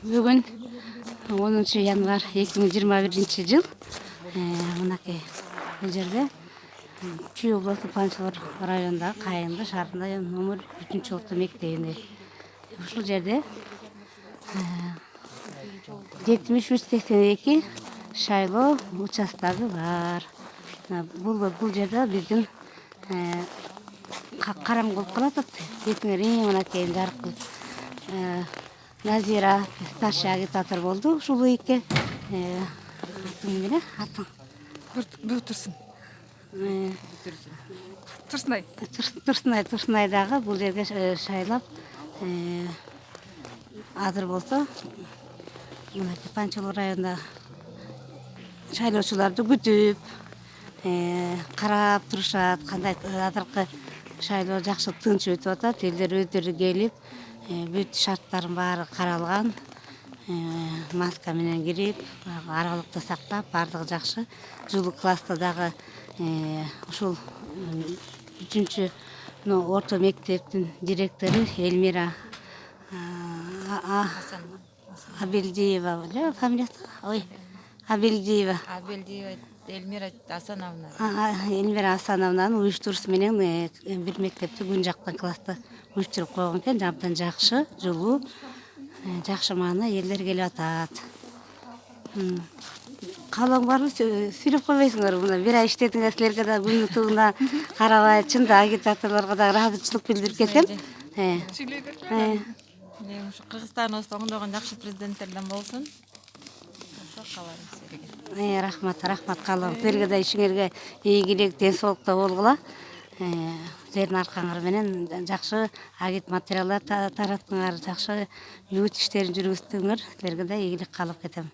Бүгін 10 январ 2021 жыл. Мынакей бұл жерде Чүй облысы Панчалар районундағы Кайынды шаарында номер 3 орто мектебинде. Ушул жерде 73-82 шайлоо участогу бар. Бул жерде биздин караңгы болуп калат. Бетиңер мынакей жарык Назира старший агитатор болду ушул ийке. Атың эмне? Атың Бүтүрсүн. Турсунай. Турсунай дагы бул жерге шайлап азыр болсо мынакей Панчалуу районунда шайлоочуларды күтүп карап турушат. Кандай азыркы шайлоо жакшы тынч өтүп атат. Элдер өздөрү келип бүт шарттардын баары каралган. Маска менен кирип, аралыкты сактап, баардыгы жакшы. Жылуу класста дагы ушул 3 орто мектептин директору Эльмира Абелдиева, фамилиясы? Ой, Абелдиева. Эльмира Асановна. Эльмира Асановнанын уюштуруусу менен бир мектепти күн жактан класста уюштуруп койгон экен. Жабдан жакшы, жылуу, жакшы маана элдер келип атат. Каалооң барбы? Сүйлөп койбойсуңарбы? Мына бир ай иштедиңер, силерге да күнү тугуна карабай, чында агитаторлорго да ыраазычылык билдирип кетем. Ушу Кыргызстаныбызда оңдогон жакшы президенттерден болсун. Ошо кааларым силерге. Рахмат каалоом. Силерге да ишиңерге ийгилик, ден соолукта болгула. Силердин аркаңар менен жакшы агит материалдар тараттыңар, жакшы юут иштерин жүргүздүңөр. Силерге да ийгилик каалап кетем.